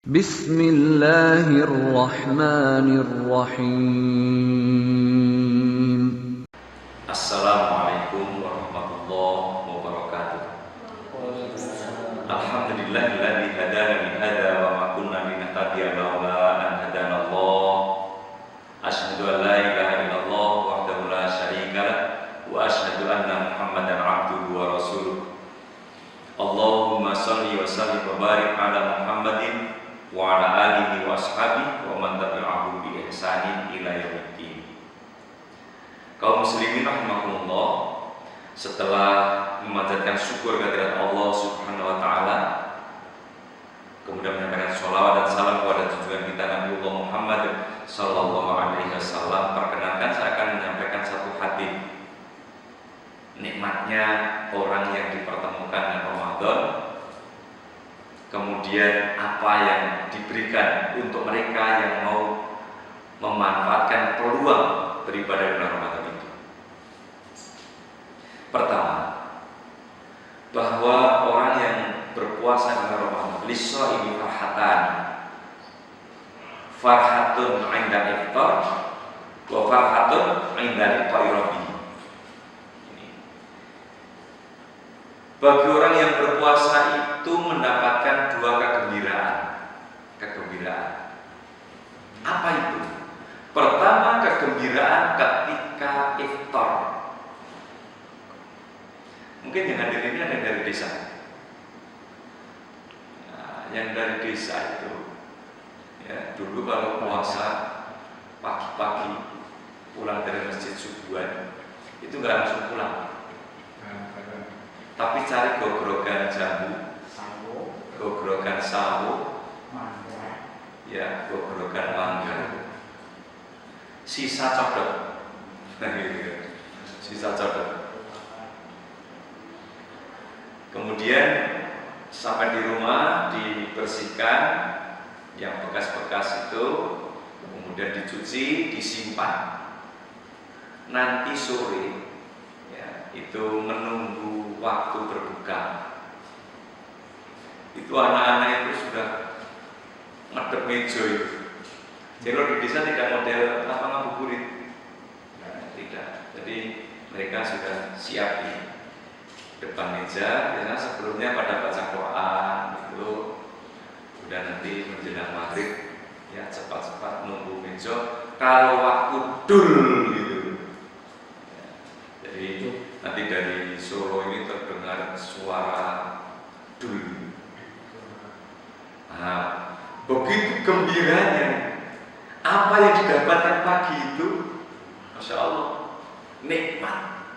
Bismillahirrahmanirrahim. Assalamualaikum warahmatullahi wabarakatuh. Alhamdulillahilladzi hadana li hada wa ma kunna linahtadiya laula an hadanallah. Asyhadu an la ilaha illallah wahdahu la syarika lah wa asyhadu anna Muhammadan abduhu wa rasuluh. Allahumma shalli wa sallim wa barik ala Muhammadin wa ala alihi wa ashabihi wa man tabi'ahum bi ihsanin ila yaumiddin. Kaum muslimin rahimakumullah, setelah memanjatkan syukur kehadirat Allah Subhanahu wa taala, kemudian menyampaikan sholawat dan salam kepada junjungan kita Nabiullah Muhammad sallallahu alaihi wasallam, perkenankan saya akan menyampaikan satu hadis. Nikmatnya orang yang dipertemukan dengan Ramadan, kemudian apa yang diberikan untuk mereka yang mau memanfaatkan peluang beribadah di bulan Ramadan itu. Pertama, bahwa orang yang berpuasa di bulan Ramadan, lis-shaimi farhatan, farhatun 'inda iftar wa farhatun 'inda liqa'i rabbih. Bagi orang yang berpuasa itu mendapatkan dua kegembiraan. Apa itu? Pertama, kegembiraan ketika iftar. Mungkin yang hadir ini ada yang dari desa. Nah, yang dari desa itu, ya, dulu kalau puasa pagi-pagi pulang dari masjid subuhan, itu nggak langsung pulang. Tapi cari gogrokkan jambu, gogrokkan sawo, ya, gogrokkan mangga, sisa codot, sisa codot. Kemudian sampai di rumah dibersihkan yang bekas-bekas itu, kemudian dicuci, disimpan. Nanti sore, ya, itu menunggu waktu berbuka. Itu anak-anak itu sudah ngadep meja itu. Jadi di desa tidak model lapangan ngabuburit, tidak. Jadi mereka sudah siap di depan meja. Biasanya sebelumnya pada baca Quran itu, udah nanti menjelang maghrib, ya, cepat-cepat nunggu meja. Kalau waktu dul gitu, ya, jadi nanti dari Solo ini terdengar suara dul. Nah, begitu gembiranya apa yang didapatkan pagi itu, Masya Allah, nikmat,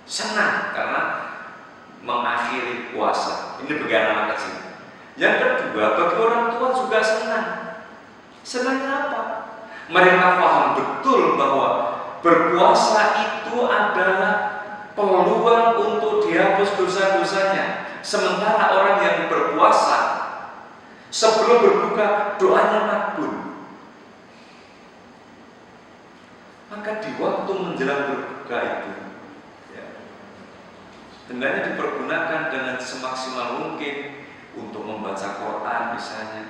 senang karena mengakhiri puasa. Ini bagi anak kecil. Yang kedua, bagi orang tua juga senang. Senangnya apa? Mereka paham betul bahwa berpuasa itu adalah peluang untuk dihapus dosa-dosanya. Sementara orang yang berpuasa sebelum berbuka doanya makbul. Maka di waktu menjelang berbuka itu, ya, hendaknya dipergunakan dengan semaksimal mungkin untuk membaca Quran misalnya,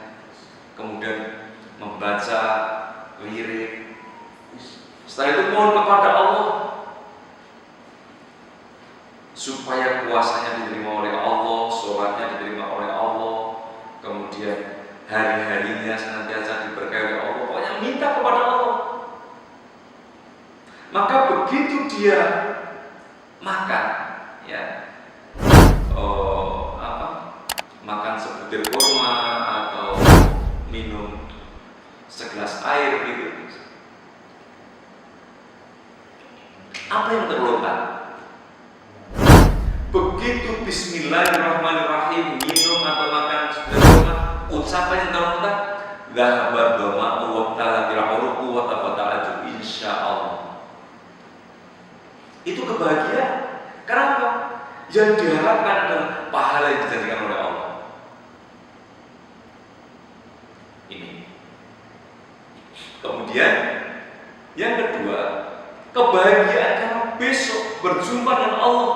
kemudian membaca lirik. Setelah itu mohon kepada Allah supaya puasanya diterima oleh Allah, sholatnya diterima oleh Allah, kemudian hari-harinya senantiasa diberkahi oleh Allah. Pokoknya minta kepada Allah. Maka begitu dia makan, ya, makan sebutir kurma atau minum segelas air gitu, apa yang terlontar? Begitu Bismillahirrahmanirrahim minum atau makan sebutir kurma, ucapan yang terlontar, dhahabat dhama'u wa talatil uruqu wa tabata'atu insyaallah. Itu kebahagiaan. Kenapa? Yang diharapkan adalah pahala yang dijanjikan oleh Allah. Ini. Kemudian yang kedua, kebahagiaan karena besok berjumpa dengan Allah.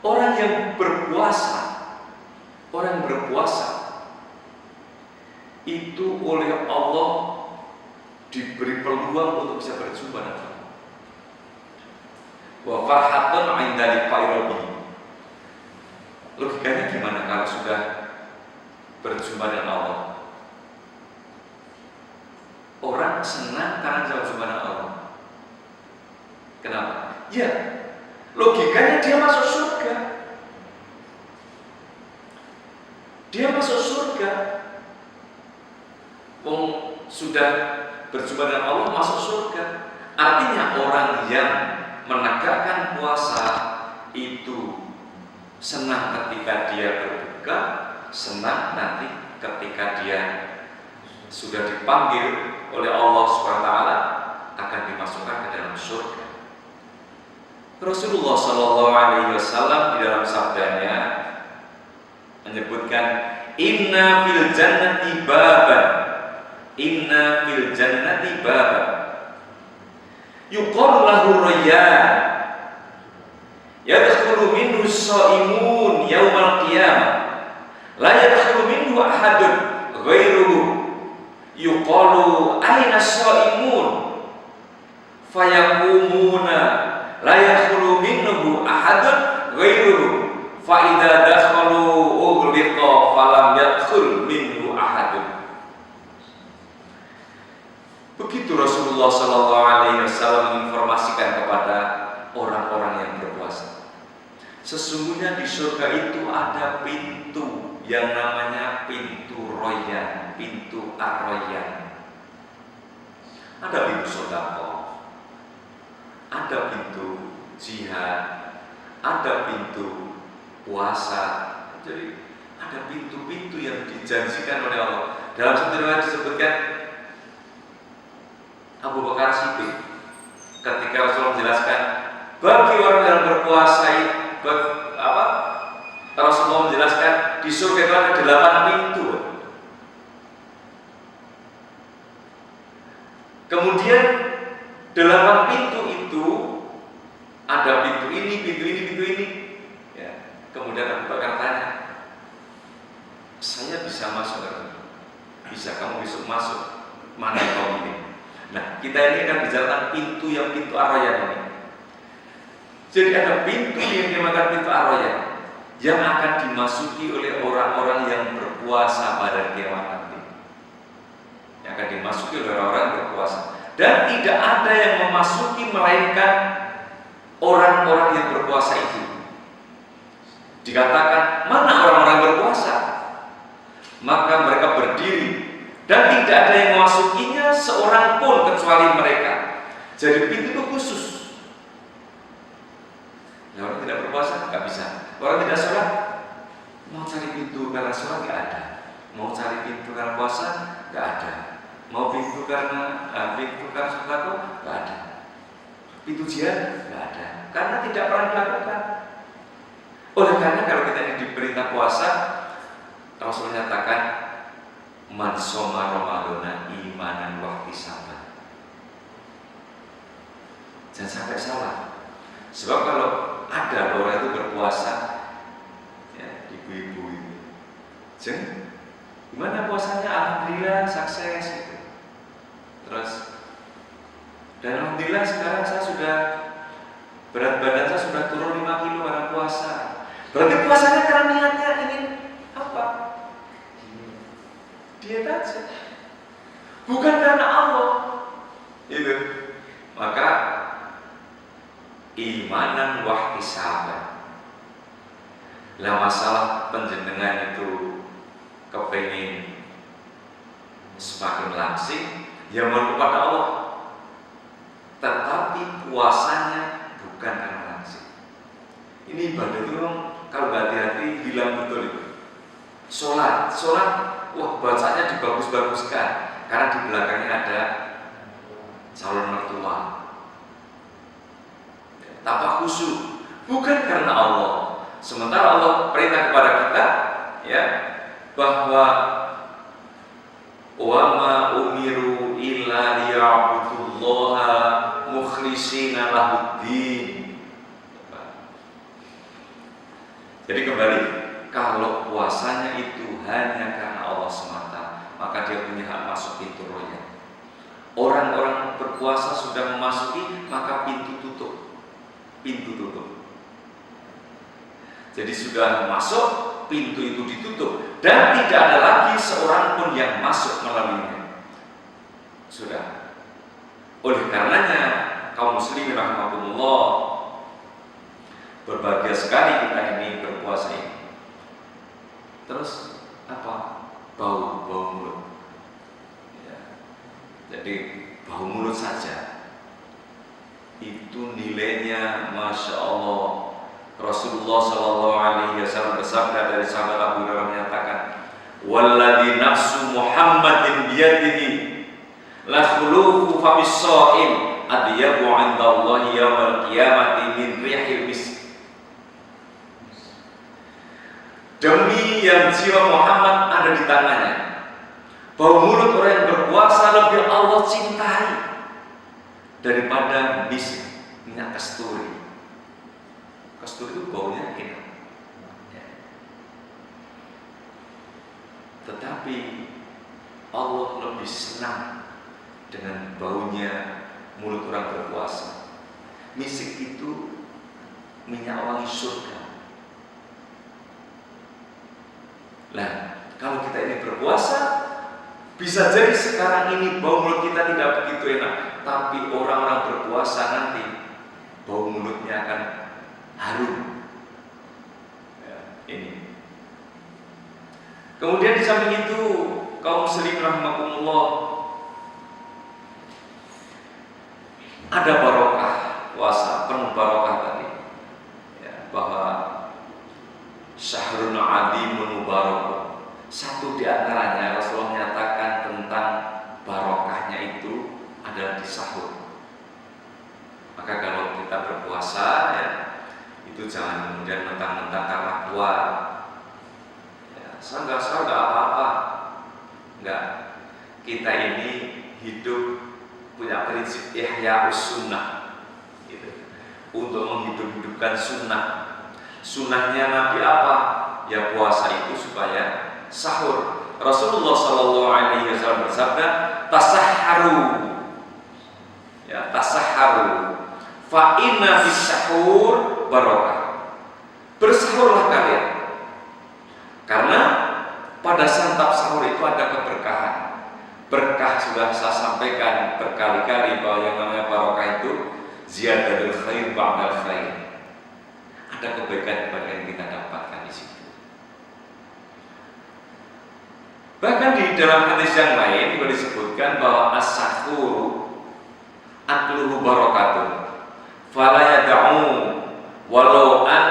Orang yang berpuasa itu oleh Allah diberi peluang untuk bisa berjumpa dengan Allah. Wa farhatun 'inda liqa'i rabbih. Logikanya gimana kalau sudah berjumpa dengan Allah? Orang senang karena berjumpa dengan Allah. Kenapa? Ya, logikanya dia masuk surga. Dia masuk surga. Wong sudah berjumpa dengan Allah masuk surga. Artinya orang yang menegakkan puasa itu senang ketika dia berbuka, senang nanti ketika dia sudah dipanggil oleh Allah SWT akan dimasukkan ke dalam surga. Rasulullah SAW di dalam sabdanya menyebutkan inna fil jannati baban, inna fil jannati baban yuqalu lahu rayyan yadkhulu minhu as-shaimun yaumal qiyamah la yadkhulu minhu ahadun ghairuhu yuqalu aina as-shaimun fayaqumuna la yadkhulu minhu ahadun ghairuhu fa idza dakhalu ughliqa falam yadkhul minhu ahadun. Begitu Rasulullah SAW menginformasikan kepada orang-orang yang berpuasa. Sesungguhnya di surga itu ada pintu yang namanya pintu Royan, pintu Ar-Royan. Ada pintu sedekah, ada pintu jihad, ada pintu puasa. Jadi ada pintu-pintu yang dijanjikan oleh Allah. Dalam satu riwayat disebutkan Abu Bakar Siddiq ketika Rasulullah menjelaskan bagi orang yang berpuasa Rasulullah menjelaskan di surga itu ada 8 pintu. Kemudian 8 pintu itu ada pintu ini, pintu ini, pintu ini. Ya. Kemudian Abu Bakar tanya, saya bisa masuk kan? Bisa, kamu bisa masuk. Mana kau ini? Nah, kita ini akan bicara tentang pintu yang pintu Ar-Rayyan ini. Jadi ada pintu yang dinamakan pintu Ar-Rayyan yang akan dimasuki oleh orang-orang yang berpuasa pada kiamat nanti. Yang akan dimasuki oleh orang-orang yang berpuasa. Dan tidak ada yang memasuki melainkan orang-orang yang berpuasa itu. Dikatakan, mana orang-orang berpuasa? Maka mereka berdiri dan tidak ada yang memasukinya seorang pun kecuali mereka. Jadi pintu itu khusus. Nah, orang tidak berpuasa nggak bisa. Orang tidak sholat mau cari pintu karena sholat nggak ada. Mau cari pintu karena puasa nggak ada. Mau pintu karena sholat nggak ada. Pintu jihad nggak ada. Karena tidak pernah dilakukan. Oleh karena kalau kita ini diperintah puasa, Rasul menyatakan man shoma ramadhana imanan wa ihtisaban. Jangan sampai salah. Sebab kalau ada orang itu berpuasa, ya, ibu-ibu ini, jangan gimana puasanya? Alhamdulillah sukses gitu. Terus, dan alhamdulillah sekarang saya sudah berat badan saya sudah turun 5 kilo karena puasa. Berarti puasanya karena niatnya ingin apa? Diet aja, bukan karena Allah. Itu. Maka imanan wa ihtisaban. Lah masalah penjenengan itu kepengin semakin langsing, ya mohon kepada Allah. Tetapi puasanya bukan karena langsing. Ini ibadah itu kalau nggak hati-hati hilang betul itu. Sholat, wah bacanya dibagus-baguskan karena di belakangnya ada calon mertua. Tanpa khusyuk, bukan karena Allah. Sementara Allah perintah kepada kita, ya, bahwa wa ma umiru illa liya'budullaha mukhlishina lahuddin. Jadi kembali, kalau puasanya itu hanya karena Allah semata, maka dia punya hak masuk pintu royal. Orang-orang berpuasa sudah memasuki, maka pintu tutup. Jadi sudah masuk, pintu itu ditutup dan tidak ada lagi seorang pun yang masuk melaluinya. Sudah. Oleh karenanya kaum muslimin rahimakumullah, berbahagia sekali kita ini berpuasa ini. Terus apa? Bau mulut. Ya. Jadi bau mulut saja itu nilainya, masya Allah. Rasulullah Shallallahu Alaihi Wasallam bersabda dari sahabat Abu Hurairah menyatakan, "Walladzi nafsu Muhammadin biyadihi la khulufu famis shaim adyabu 'indallahi yaumal qiyamati min rihil misk." Demi yang jiwa Muhammad ada di tangannya, bau mulut orang yang berpuasa lebih Allah cintai daripada misk, minyak kasturi. Kasturi itu baunya enak, ya. Tetapi Allah lebih senang dengan baunya mulut orang berpuasa. Misik itu minyak wangi surga. Nah, kalau kita ini berpuasa, bisa jadi sekarang ini bau mulut kita tidak begitu enak, tapi orang-orang berpuasa nanti bau mulutnya akan harum. Ya, ini. Kemudian di samping itu, kaum muslimin rahimakumullah, ada barokah puasa, penuh barokah tadi. Ya, bahwa syahrun adimun mubarak. Satu di antaranya Rasulullah menyatakan tentang barokahnya itu adalah di sahur. Maka kalau kita berpuasa, ya, itu jangan kemudian mentang-mentang karena kuat, ya, saya nggak apa-apa. Enggak. Kita ini hidup punya prinsip ihya'us sunnah, gitu. Untuk menghidup-hidupkan sunnah. Sunnahnya Nabi apa? Ya puasa itu supaya sahur. Rasulullah Shallallahu Alaihi Wasallam bersabda, "Tasahharu, ya tasahharu, fa inna fis sahur barokah." Bersahurlah kalian, karena pada santap sahur itu ada keberkahan. Berkah sudah saya sampaikan berkali-kali bahwa yang namanya barokah itu ziyadatul khair ba'dal khair. Ada kebaikan yang kita dapatkan di situ. Bahkan di dalam hadis yang lain juga disebutkan bahwa as-sahur akluhu barakatun fala yad'u walau an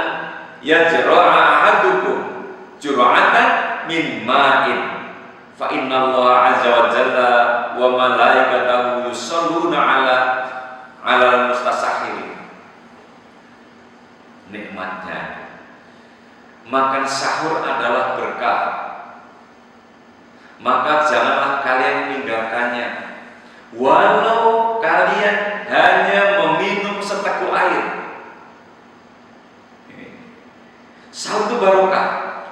yajra'a ahadukum jur'atan min ma'in fa inna Allah azza wa jalla wa malaikatahu yusalluna ala mustasahhirin. Nikmatnya makan sahur adalah berkah, maka janganlah kalian meninggalkannya walau kalian hanya meminum seteguk air. Sahur itu barokah,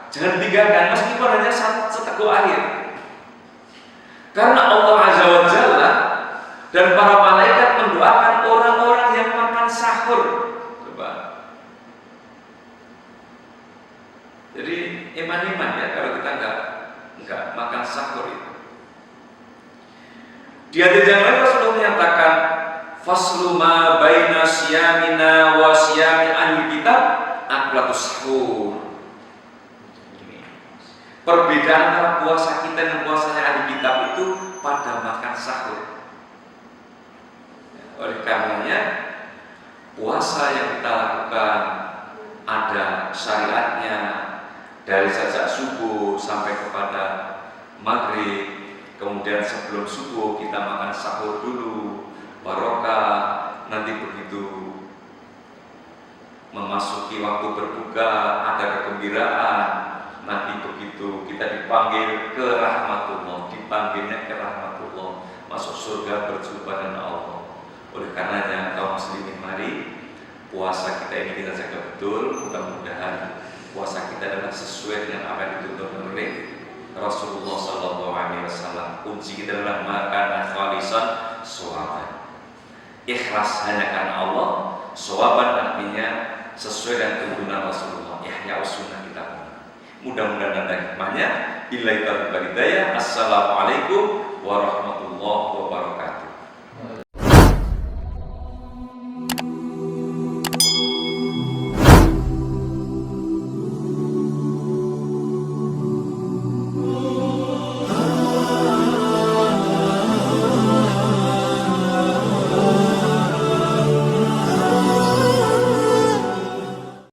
jangan ditinggalkan meskipun hanya seteguk air. Karena Allah Azza wa Jalla dan para malaikat mendoakan orang-orang yang makan sahur. Coba. Jadi iman-iman ya kalau kita enggak makan sahur itu. Di hadis yang lain Rasulullah menyatakan, "Faslu ma baina siyamina wa siyami ahli kitab aklatus sahur." Perbedaan antara puasa kita dan puasanya ahli kitab itu pada makan sahur. Oleh karenanya puasa yang kita lakukan ada syariatnya dari sejak subuh sampai kepada maghrib. Kemudian sebelum subuh kita makan sahur dulu, barokah. Nanti begitu memasuki waktu berbuka ada kegembiraan. Nanti begitu kita dipanggil ke rahmatullah, dipanggilnya ke rahmatullah, masuk surga berjumpa dengan Allah. Oleh karenanya kaum muslimin, mari puasa kita ini kita jaga betul. Mudah-mudahan puasa kita adalah sesuai dengan apa yang dituntut oleh Rasulullah Sallallahu Alaihi Wasallam. kunci kita adalah makana khalisan shawaban. Ikhlas hanya karena Allah. Shawaban artinya sesuai dengan tuntunan Rasulullah. Ihya sunnah kita. Mudah-mudahan ada hikmahnya. Billahi taufiq wal hidayah. Assalamualaikum warahmatullahi wabarakatuh.